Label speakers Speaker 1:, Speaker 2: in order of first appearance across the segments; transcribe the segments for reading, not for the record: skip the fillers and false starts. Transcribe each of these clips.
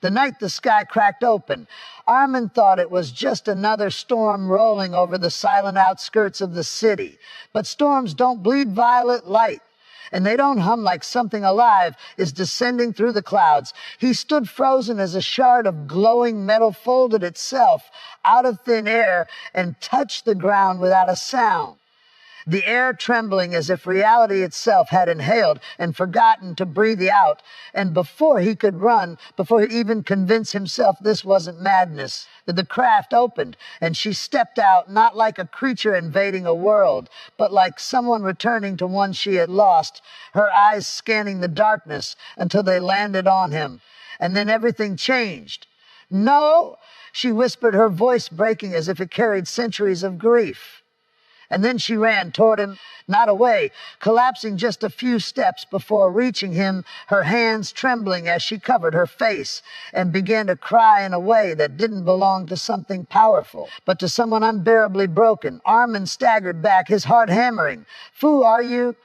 Speaker 1: The night the sky cracked open, Armin thought it was just another storm rolling over the silent outskirts of the city. But storms don't bleed violet light, and they don't hum like something alive is descending through the clouds. He stood frozen as a shard of glowing metal folded itself out of thin air and touched the ground without a sound. The air trembling as if reality itself had inhaled and forgotten to breathe out. And before he could run, before he even convinced himself this wasn't madness, the craft opened and she stepped out, not like a creature invading a world, but like someone returning to one she had lost, her eyes scanning the darkness until they landed on him. And then everything changed. "No," she whispered, her voice breaking as if it carried centuries of grief. And then she ran toward him, not away, collapsing just a few steps before reaching him, her hands trembling as she covered her face and began to cry in a way that didn't belong to something powerful, but to someone unbearably broken. Armin staggered back, his heart hammering. "Fu, are you?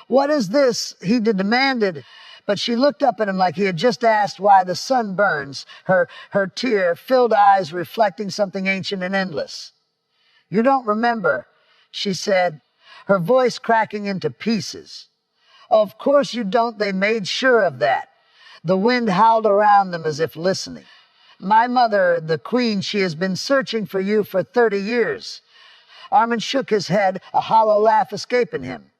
Speaker 1: What is this?" he demanded. But she looked up at him like he had just asked why the sun burns, her tear-filled eyes reflecting something ancient and endless. "You don't remember," she said, her voice cracking into pieces. "Of course you don't." They made sure of that. The wind howled around them as if listening. "My mother, the queen, she has been searching for you for 30 years. Armin shook his head, a hollow laugh escaping him.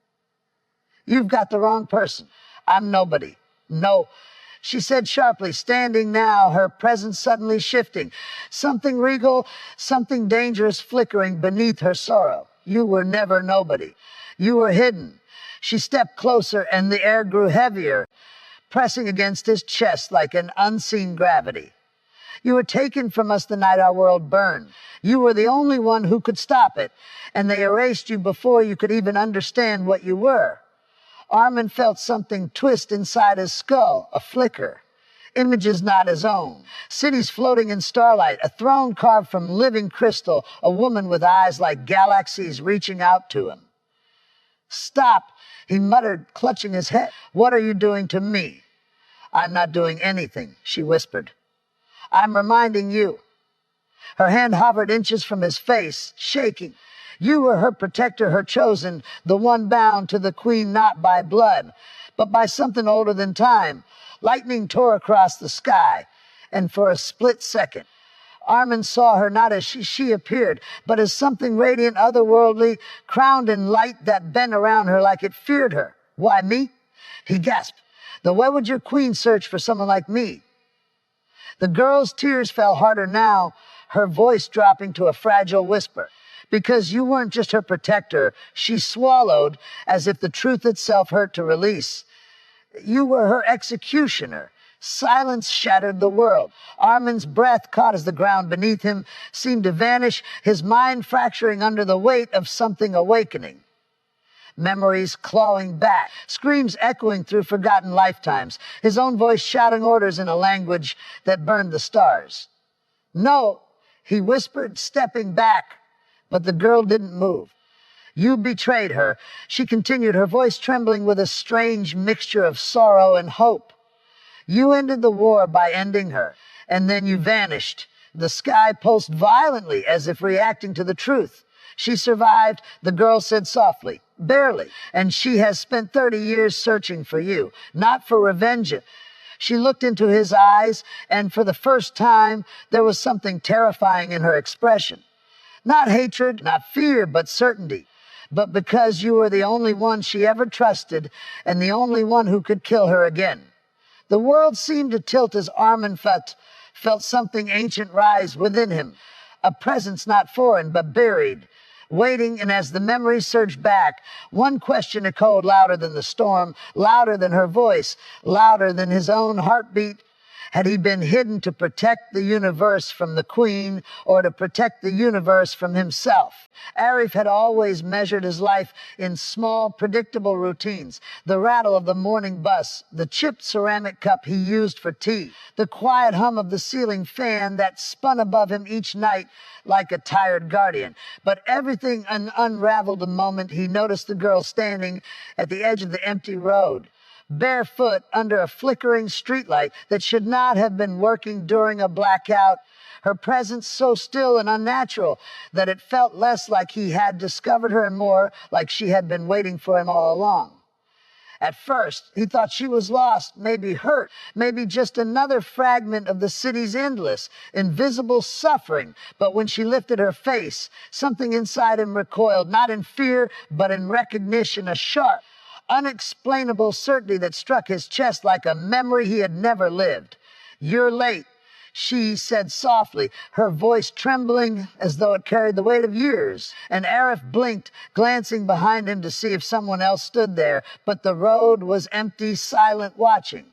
Speaker 1: "You've got the wrong person. I'm nobody." "No," she said sharply, standing now, her presence suddenly shifting. Something regal, something dangerous flickering beneath her sorrow. "You were never nobody. You were hidden." She stepped closer and the air grew heavier, pressing against his chest like an unseen gravity. "You were taken from us the night our world burned. You were the only one who could stop it, and they erased you before you could even understand what you were." Armin felt something twist inside his skull, a flicker. Images not his own. Cities floating in starlight, a throne carved from living crystal, a woman with eyes like galaxies reaching out to him. "Stop," he muttered, clutching his head. "What are you doing to me?" "I'm not doing anything," she whispered. "I'm reminding you." Her hand hovered inches from his face, shaking. "You were her protector, her chosen, the one bound to the queen not by blood, but by something older than time." Lightning tore across the sky, and for a split second, Armin saw her not as she appeared, but as something radiant, otherworldly, crowned in light that bent around her like it feared her. "Why me?" he gasped. "Then why would your queen search for someone like me?" The girl's tears fell harder now, her voice dropping to a fragile whisper. "Because you weren't just her protector," she swallowed, as if the truth itself hurt to release. "You were her executioner." Silence shattered the world. Armin's breath caught as the ground beneath him seemed to vanish, his mind fracturing under the weight of something awakening. Memories clawing back, screams echoing through forgotten lifetimes, his own voice shouting orders in a language that burned the stars. "No," he whispered, stepping back, but the girl didn't move. "You betrayed her," she continued, her voice trembling with a strange mixture of sorrow and hope. "You ended the war by ending her, and then you vanished." The sky pulsed violently as if reacting to the truth. "She survived," the girl said softly, "barely, and she has spent 30 years searching for you, not for revenge." She looked into his eyes, and for the first time, there was something terrifying in her expression. Not hatred, not fear, but certainty. But because you were the only one she ever trusted and the only one who could kill her again. The world seemed to tilt as Armin felt something ancient rise within him, a presence not foreign but buried, waiting, and as the memories surged back, one question echoed louder than the storm, louder than her voice, louder than his own heartbeat. Had he been hidden to protect the universe from the queen or to protect the universe from himself? Arif had always measured his life in small, predictable routines. The rattle of the morning bus, the chipped ceramic cup he used for tea, the quiet hum of the ceiling fan that spun above him each night like a tired guardian. But everything unraveled the moment he noticed the girl standing at the edge of the empty road. barefoot under a flickering streetlight that should not have been working during a blackout, her presence so still and unnatural that it felt less like he had discovered her and more like she had been waiting for him all along. At first, he thought she was lost, maybe hurt, maybe just another fragment of the city's endless, invisible suffering. But when she lifted her face, something inside him recoiled, not in fear, but in recognition, a sharp, unexplainable certainty that struck his chest like a memory he had never lived. "You're late," she said softly, her voice trembling as though it carried the weight of years. And Arif blinked, glancing behind him to see if someone else stood there, but the road was empty, silent, watching.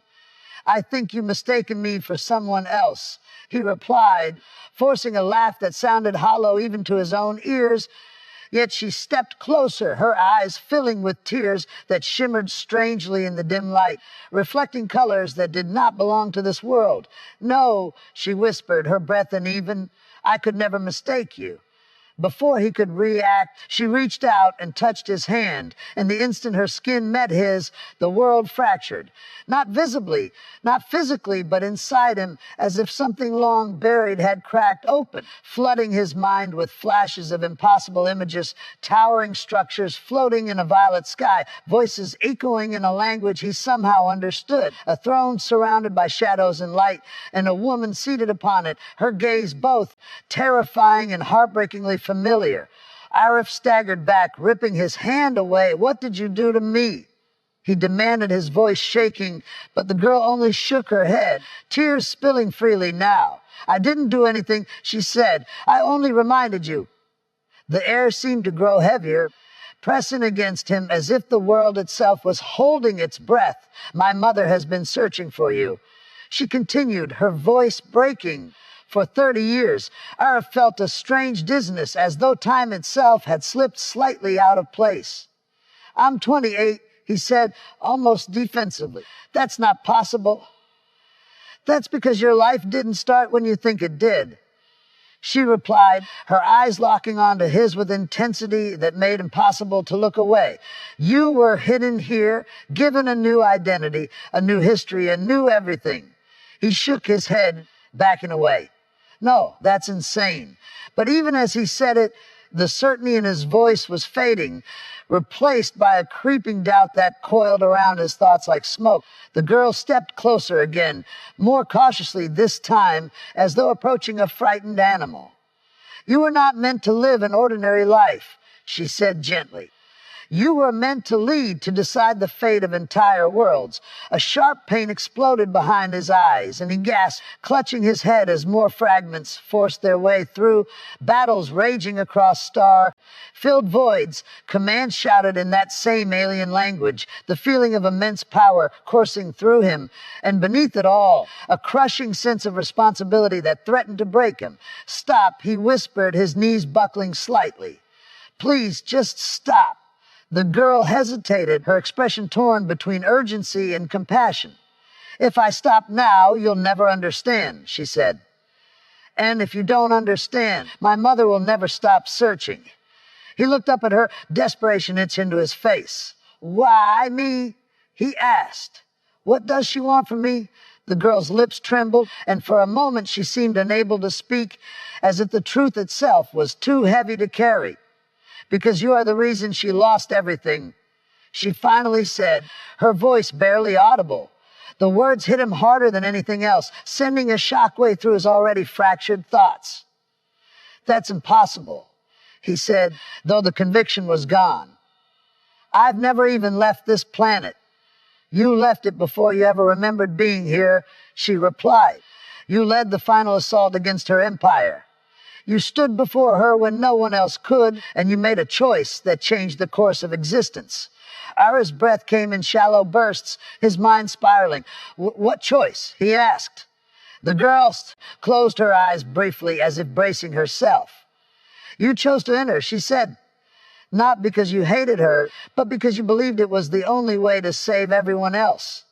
Speaker 1: "I think you've mistaken me for someone else," he replied, forcing a laugh that sounded hollow even to his own ears. Yet she stepped closer, her eyes filling with tears that shimmered strangely in the dim light, reflecting colors that did not belong to this world. "No," she whispered, her breath uneven, "I could never mistake you." Before he could react, she reached out and touched his hand, and the instant her skin met his, the world fractured. Not visibly, not physically, but inside him, as if something long buried had cracked open, flooding his mind with flashes of impossible images, towering structures floating in a violet sky, voices echoing in a language he somehow understood, a throne surrounded by shadows and light, and a woman seated upon it, her gaze both terrifying and heartbreakingly familiar. Arif staggered back, ripping his hand away. "What did you do to me?" he demanded, his voice shaking, but the girl only shook her head, tears spilling freely now. "I didn't do anything," she said. "I only reminded you." The air seemed to grow heavier, pressing against him as if the world itself was holding its breath. "My mother has been searching for you," she continued, her voice breaking. For 30 years, Arif felt a strange dizziness, as though time itself had slipped slightly out of place. "I'm 28, he said, almost defensively. "That's not possible." "That's because your life didn't start when you think it did," she replied, her eyes locking onto his with intensity that made it impossible to look away. "You were hidden here, given a new identity, a new history, a new everything." He shook his head, backing away. "No, that's insane." But even as he said it, the certainty in his voice was fading, replaced by a creeping doubt that coiled around his thoughts like smoke. The girl stepped closer again, more cautiously this time, as though approaching a frightened animal. "You were not meant to live an ordinary life," she said gently. "You were meant to lead, to decide the fate of entire worlds." A sharp pain exploded behind his eyes, and he gasped, clutching his head as more fragments forced their way through, battles raging across star-filled voids, commands shouted in that same alien language, the feeling of immense power coursing through him, and beneath it all, a crushing sense of responsibility that threatened to break him. "Stop," he whispered, his knees buckling slightly. "Please, just stop." The girl hesitated, her expression torn between urgency and compassion. "If I stop now, you'll never understand," she said. "And if you don't understand, my mother will never stop searching." He looked up at her, desperation etched into his face. "Why me?" he asked. "What does she want from me?" The girl's lips trembled, and for a moment she seemed unable to speak, as if the truth itself was too heavy to carry. "Because you are the reason she lost everything," she finally said, her voice barely audible. The words hit him harder than anything else, sending a shockwave through his already fractured thoughts. "That's impossible," he said, though the conviction was gone. "I've never even left this planet." "You left it before you ever remembered being here," she replied. "You led the final assault against her empire. You stood before her when no one else could, and you made a choice that changed the course of existence." Arif's breath came in shallow bursts, his mind spiraling. "What choice?" he asked. The girl closed her eyes briefly, as if bracing herself. "You chose to enter," she said, "not because you hated her, but because you believed it was the only way to save everyone else."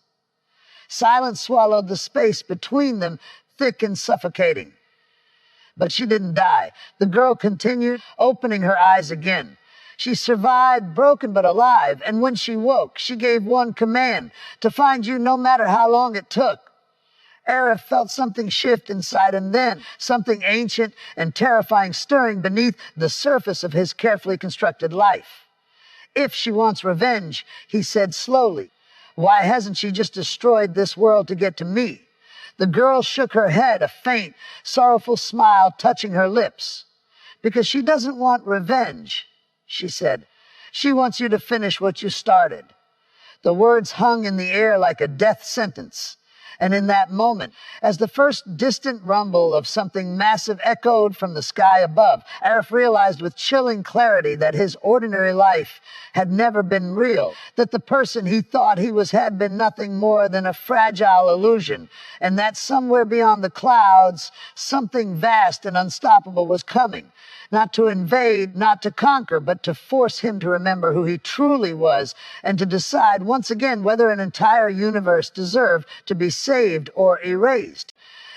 Speaker 1: Silence swallowed the space between them, thick and suffocating. "But she didn't die," the girl continued, opening her eyes again. She survived, broken but alive, and when she woke, she gave one command: to find you no matter how long it took. Arif felt something shift inside him then, something ancient and terrifying stirring beneath the surface of his carefully constructed life. If she wants revenge, he said slowly, why hasn't she just destroyed this world to get to me? The girl shook her head, a faint, sorrowful smile touching her lips. Because she doesn't want revenge, she said. She wants you to finish what you started. The words hung in the air like a death sentence. And in that moment, as the first distant rumble of something massive echoed from the sky above, Arif realized with chilling clarity that his ordinary life had never been real, that the person he thought he was had been nothing more than a fragile illusion, and that somewhere beyond the clouds, something vast and unstoppable was coming. Not to invade, not to conquer, but to force him to remember who he truly was and to decide once again whether an entire universe deserved to be saved or erased.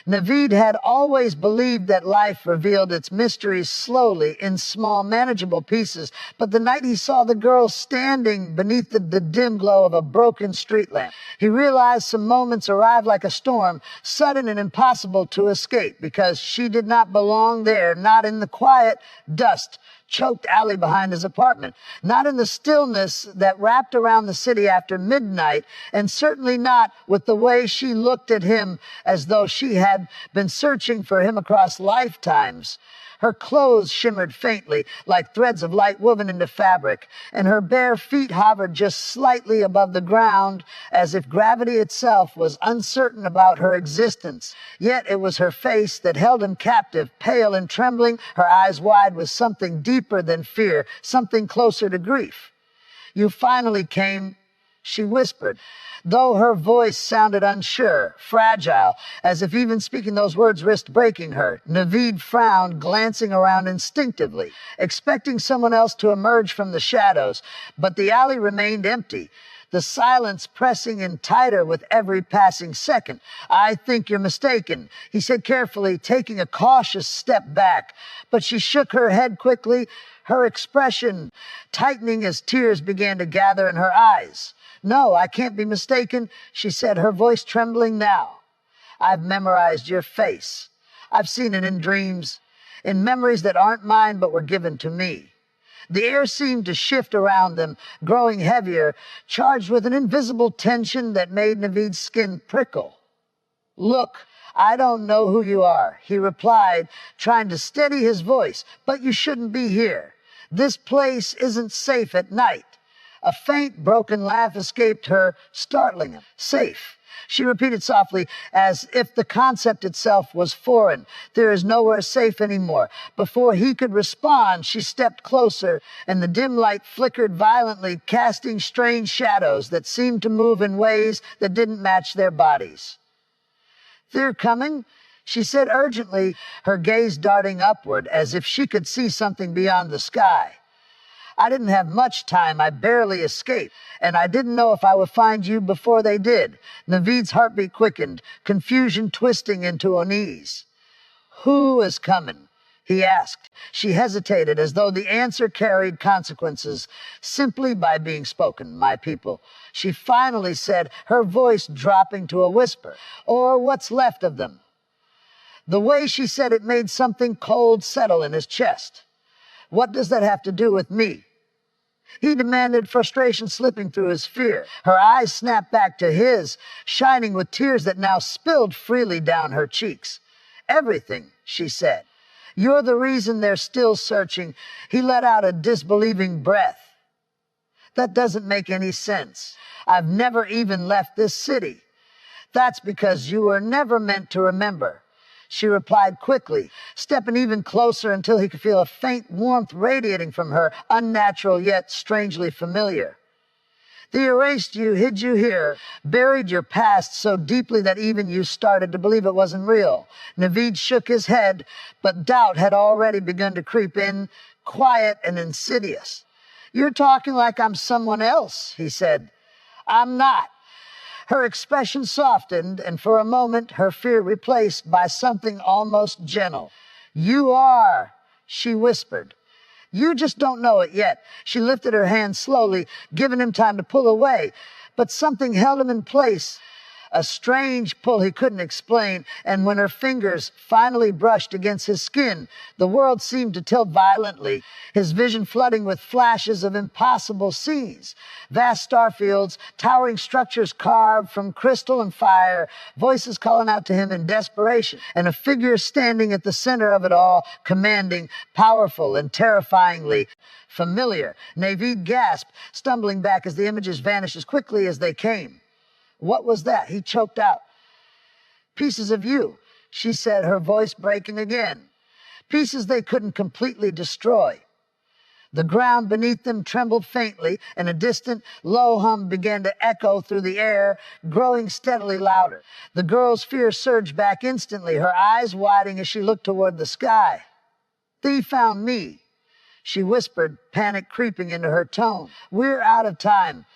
Speaker 1: Naveed had always believed that life revealed its mysteries slowly in small, manageable pieces, but the night he saw the girl standing beneath the dim glow of a broken street lamp, he realized some moments arrived like a storm, sudden and impossible to escape, because she did not belong there, not in the quiet, dust, choked alley behind his apartment, not in the stillness that wrapped around the city after midnight, and certainly not with the way she looked at him as though she had been searching for him across lifetimes. Her clothes shimmered faintly, like threads of light woven into fabric, and her bare feet hovered just slightly above the ground, as if gravity itself was uncertain about her existence. Yet it was her face that held him captive, pale and trembling, her eyes wide with something deeper than fear, something closer to grief. "You finally came," she whispered, though her voice sounded unsure, fragile, as if even speaking those words risked breaking her. Naveed frowned, glancing around instinctively, expecting someone else to emerge from the shadows, but the alley remained empty, the silence pressing in tighter with every passing second. "I think you're mistaken," he said carefully, taking a cautious step back, but she shook her head quickly, her expression tightening as tears began to gather in her eyes. "No, I can't be mistaken," she said, her voice trembling now. "I've memorized your face. I've seen it in dreams, in memories that aren't mine but were given to me." The air seemed to shift around them, growing heavier, charged with an invisible tension that made Naveed's skin prickle. "Look, I don't know who you are," he replied, trying to steady his voice, "but you shouldn't be here. This place isn't safe at night." A faint, broken laugh escaped her, startling him. "Safe," she repeated softly, as if the concept itself was foreign. "There is nowhere safe anymore." Before he could respond, she stepped closer, and the dim light flickered violently, casting strange shadows that seemed to move in ways that didn't match their bodies. "They're coming," she said urgently, her gaze darting upward, as if she could see something beyond the sky. "I didn't have much time. I barely escaped, and I didn't know if I would find you before they did." Naveed's heartbeat quickened, confusion twisting into unease. "Who is coming?" he asked. She hesitated, as though the answer carried consequences simply by being spoken. "My people," she finally said, her voice dropping to a whisper. "Or what's left of them." The way she said it made something cold settle in his chest. "What does that have to do with me?" he demanded, frustration slipping through his fear. Her eyes snapped back to his, shining with tears that now spilled freely down her cheeks. "Everything," she said. "You're the reason they're still searching." He let out a disbelieving breath. "That doesn't make any sense. I've never even left this city." "That's because you were never meant to remember," she replied quickly, stepping even closer until he could feel a faint warmth radiating from her, unnatural yet strangely familiar. "They erased you, hid you here, buried your past so deeply that even you started to believe it wasn't real." Naveed shook his head, but doubt had already begun to creep in, quiet and insidious. "You're talking like I'm someone else," he said. "I'm not." Her expression softened, and for a moment her fear replaced by something almost gentle. "You are," she whispered. You just don't know it yet. She lifted her hand slowly, giving him time to pull away. But something held him in place. A strange pull he couldn't explain, and when her fingers finally brushed against his skin, the world seemed to tilt violently, his vision flooding with flashes of impossible scenes. Vast starfields, towering structures carved from crystal and fire, voices calling out to him in desperation, and a figure standing at the center of it all, commanding, powerful, and terrifyingly familiar. Naveed gasped, stumbling back as the images vanished as quickly as they came. What was that? He choked out. Pieces of you, she said, her voice breaking again. Pieces they couldn't completely destroy. The ground beneath them trembled faintly, and a distant, low hum began to echo through the air, growing steadily louder. The girl's fear surged back instantly, her eyes widening as she looked toward the sky. "Thee found me," she whispered, panic creeping into her tone. "We're out of time."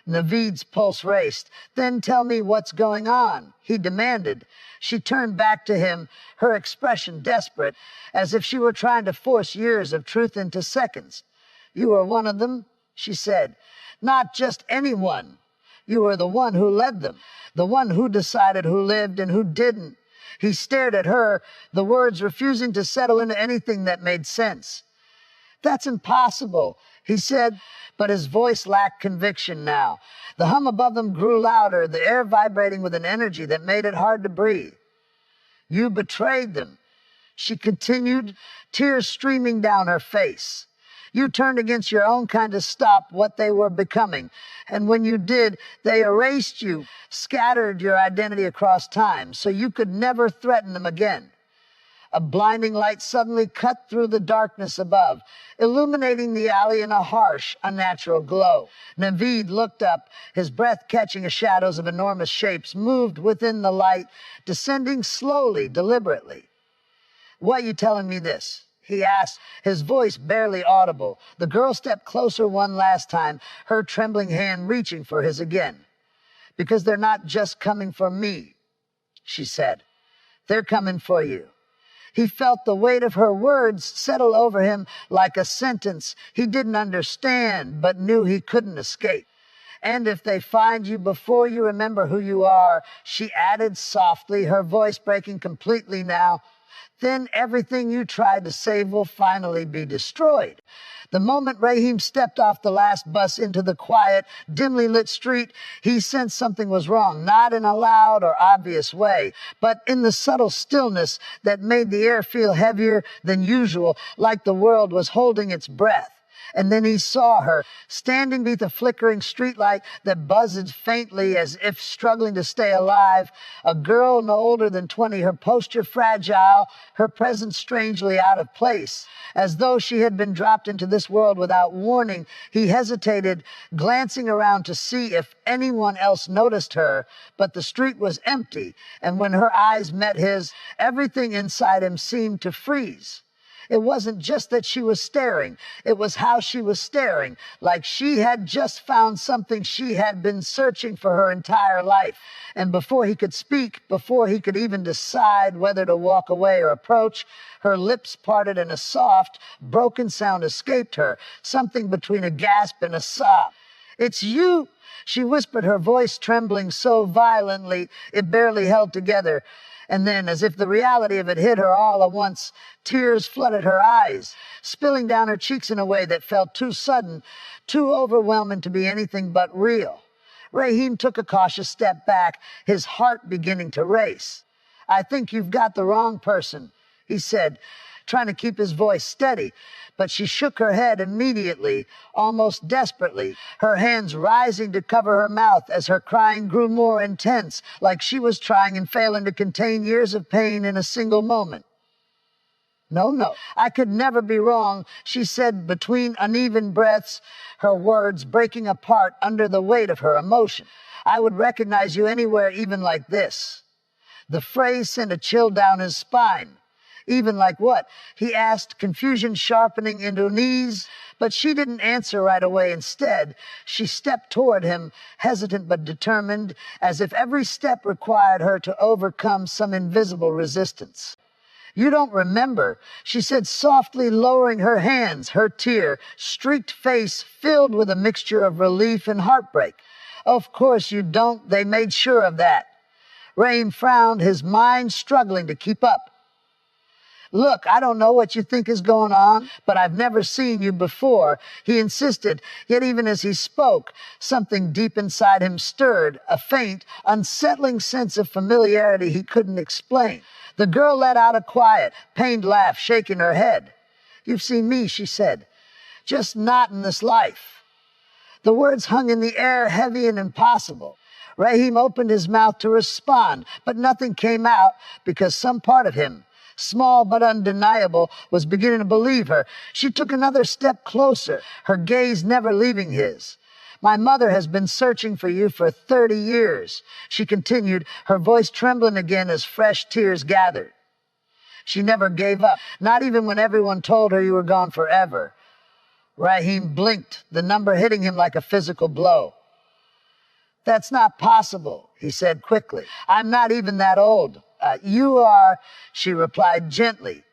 Speaker 1: Naveed's pulse raced. "Then tell me what's going on," he demanded. She turned back to him, her expression desperate, as if she were trying to force years of truth into seconds. "You were one of them," she said. "Not just anyone. You were the one who led them, the one who decided who lived and who didn't." He stared at her, the words refusing to settle into anything that made sense. "That's impossible," he said, but his voice lacked conviction now. The hum above them grew louder, the air vibrating with an energy that made it hard to breathe. "You betrayed them," she continued, tears streaming down her face. "You turned against your own kind to stop what they were becoming. And when you did, they erased you, scattered your identity across time, so you could never threaten them again." A blinding light suddenly cut through the darkness above, illuminating the alley in a harsh, unnatural glow. Naveed looked up, his breath catching as shadows of enormous shapes moved within the light, descending slowly, deliberately. "Why you telling me this?" he asked, his voice barely audible. The girl stepped closer one last time, her trembling hand reaching for his again. "Because they're not just coming for me," she said. "They're coming for you." He felt the weight of her words settle over him like a sentence he didn't understand but knew he couldn't escape. "And if they find you before you remember who you are," she added softly, her voice breaking completely now, "then everything you tried to save will finally be destroyed." The moment Raheem stepped off the last bus into the quiet, dimly lit street, he sensed something was wrong, not in a loud or obvious way, but in the subtle stillness that made the air feel heavier than usual, like the world was holding its breath. And then he saw her, standing beneath a flickering streetlight that buzzed faintly as if struggling to stay alive. A girl no older than 20, her posture fragile, her presence strangely out of place. As though she had been dropped into this world without warning, he hesitated, glancing around to see if anyone else noticed her. But the street was empty, and when her eyes met his, everything inside him seemed to freeze. It wasn't just that she was staring. It was how she was staring, like she had just found something she had been searching for her entire life. And before he could speak, before he could even decide whether to walk away or approach, her lips parted and a soft, broken sound escaped her, something between a gasp and a sob. "It's you," she whispered, her voice trembling so violently it barely held together. And then, as if the reality of it hit her all at once, tears flooded her eyes, spilling down her cheeks in a way that felt too sudden, too overwhelming to be anything but real. Raheem took a cautious step back, his heart beginning to race. "I think you've got the wrong person," he said, trying to keep his voice steady. But she shook her head immediately, almost desperately, her hands rising to cover her mouth as her crying grew more intense, like she was trying and failing to contain years of pain in a single moment. No, I could never be wrong," she said between uneven breaths, her words breaking apart under the weight of her emotion. "I would recognize you anywhere, even like this." The phrase sent a chill down his spine. "Even like what?" he asked, confusion sharpening into knees. But she didn't answer right away. Instead, she stepped toward him, hesitant but determined, as if every step required her to overcome some invisible resistance. You don't remember, she said softly, lowering her hands, her tear-streaked face filled with a mixture of relief and heartbreak. Of course you don't. They made sure of that. Raheem frowned, his mind struggling to keep up. Look, I don't know what you think is going on, but I've never seen you before, he insisted, yet even as he spoke, something deep inside him stirred, a faint, unsettling sense of familiarity he couldn't explain. The girl let out a quiet, pained laugh, shaking her head. You've seen me, she said, just not in this life. The words hung in the air, heavy and impossible. Raheem opened his mouth to respond, but nothing came out because some part of him, small but undeniable, was beginning to believe her. She took another step closer, her gaze never leaving his. My mother has been searching for you for 30 years, she continued, her voice trembling again as fresh tears gathered. She never gave up, not even when everyone told her you were gone forever. Raheem blinked, the number hitting him like a physical blow. That's not possible, he said quickly. I'm not even that old. You are, she replied gently,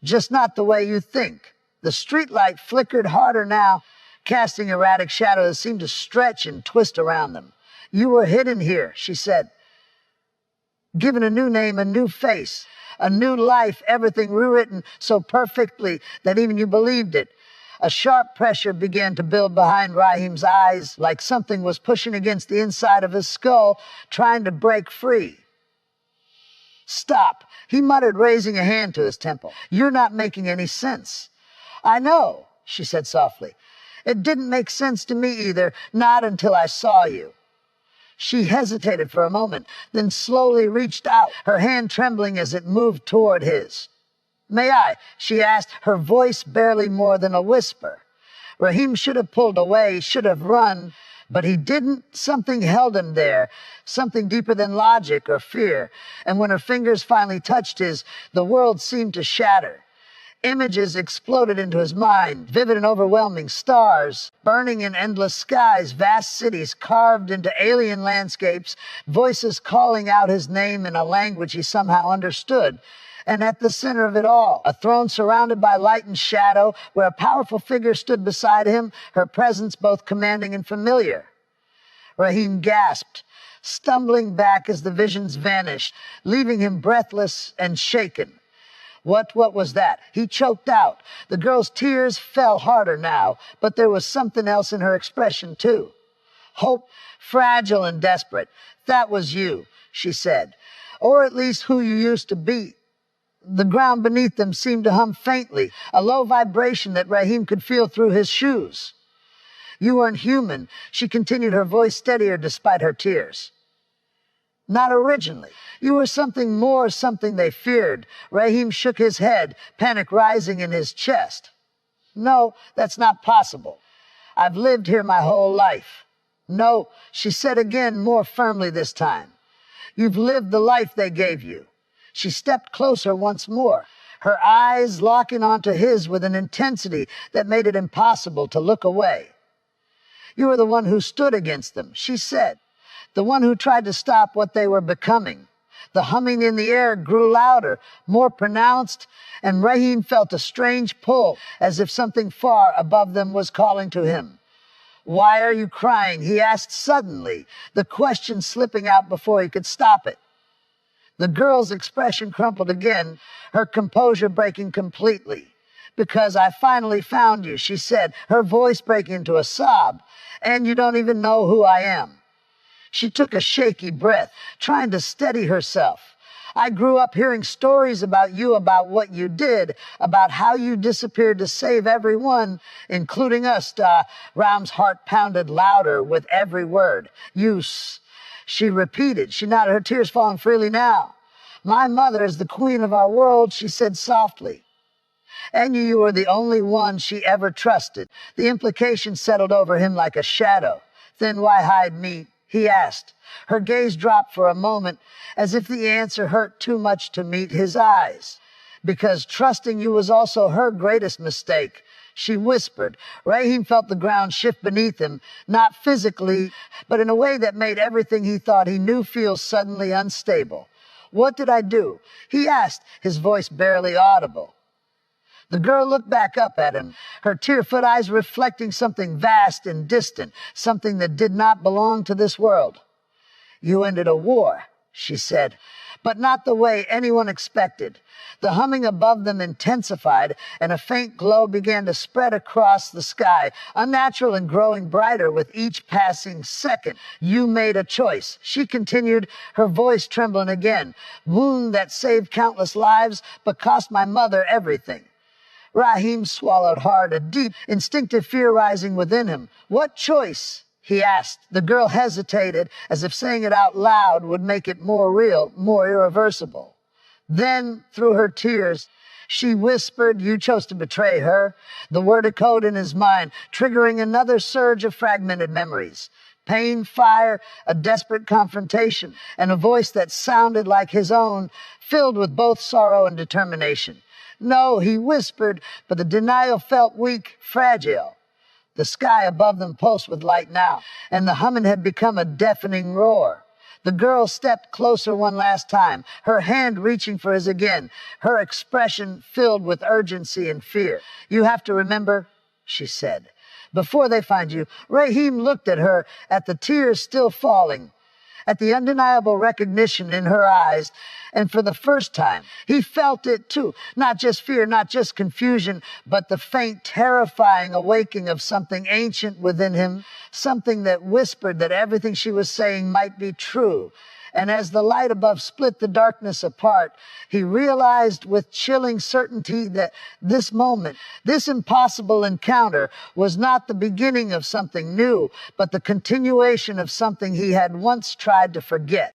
Speaker 1: just not the way you think. The streetlight flickered harder now, casting erratic shadows that seemed to stretch and twist around them. You were hidden here, she said, given a new name, a new face, a new life, everything rewritten so perfectly that even you believed it. A sharp pressure began to build behind Raheem's eyes, like something was pushing against the inside of his skull, trying to break free. Stop, he muttered, raising a hand to his temple. You're not making any sense. I know, she said softly. It didn't make sense to me either, not until I saw you. She hesitated for a moment, then slowly reached out, her hand trembling as it moved toward his. May I? She asked, her voice barely more than a whisper. Raheem should have pulled away, should have run, but he didn't. Something held him there, something deeper than logic or fear. And when her fingers finally touched his, the world seemed to shatter. Images exploded into his mind, vivid and overwhelming. Stars, burning in endless skies, vast cities carved into alien landscapes, voices calling out his name in a language he somehow understood. And at the center of it all, a throne surrounded by light and shadow, where a powerful figure stood beside him, her presence both commanding and familiar. Raheem gasped, stumbling back as the visions vanished, leaving him breathless and shaken. What was that? He choked out. The girl's tears fell harder now, but there was something else in her expression, too. Hope, fragile and desperate. That was you, she said, or at least who you used to be. The ground beneath them seemed to hum faintly, a low vibration that Raheem could feel through his shoes. You weren't human, she continued, her voice steadier despite her tears. Not originally. You were something more, something they feared. Raheem shook his head, panic rising in his chest. No, that's not possible. I've lived here my whole life. No, she said again, more firmly this time. You've lived the life they gave you. She stepped closer once more, her eyes locking onto his with an intensity that made it impossible to look away. You were the one who stood against them, she said, the one who tried to stop what they were becoming. The humming in the air grew louder, more pronounced, and Raheem felt a strange pull, as if something far above them was calling to him. Why are you crying? He asked suddenly, the question slipping out before he could stop it. The girl's expression crumpled again, her composure breaking completely. Because I finally found you, she said, her voice breaking into a sob, and you don't even know who I am. She took a shaky breath, trying to steady herself. I grew up hearing stories about you, about what you did, about how you disappeared to save everyone, including us. Ram's heart pounded louder with every word. She repeated. She nodded, her tears falling freely now. My mother is the queen of our world, she said softly. And you were the only one she ever trusted. The implication settled over him like a shadow. Then why hide me? He asked. Her gaze dropped for a moment, as if the answer hurt too much to meet his eyes. Because trusting you was also her greatest mistake, she whispered. Raheem felt the ground shift beneath him, not physically, but in a way that made everything he thought he knew feel suddenly unstable. What did I do?" he asked, his voice barely audible. The girl looked back up at him, her tearful eyes reflecting something vast and distant, something that did not belong to this world. "You ended a war," she said, but not the way anyone expected. The humming above them intensified, and a faint glow began to spread across the sky, unnatural and growing brighter with each passing second. "You made a choice," she continued, her voice trembling again. "Wound that saved countless lives, but cost my mother everything." Raheem swallowed hard, a deep, instinctive fear rising within him. "What choice?" he asked. The girl hesitated, as if saying it out loud would make it more real, more irreversible. Then, through her tears, she whispered, "You chose to betray her." The word echoed in his mind, triggering another surge of fragmented memories. Pain, fire, a desperate confrontation, and a voice that sounded like his own, filled with both sorrow and determination. "No," he whispered, but the denial felt weak, fragile. The sky above them pulsed with light now, and the humming had become a deafening roar. The girl stepped closer one last time, her hand reaching for his again, her expression filled with urgency and fear. "You have to remember," she said. "Before they find you." Raheem looked at her, at the tears still falling, at the undeniable recognition in her eyes, and for the first time, he felt it too. Not just fear, not just confusion, but the faint, terrifying awakening of something ancient within him, something that whispered that everything she was saying might be true. And as the light above split the darkness apart, he realized with chilling certainty that this moment, this impossible encounter, was not the beginning of something new, but the continuation of something he had once tried to forget.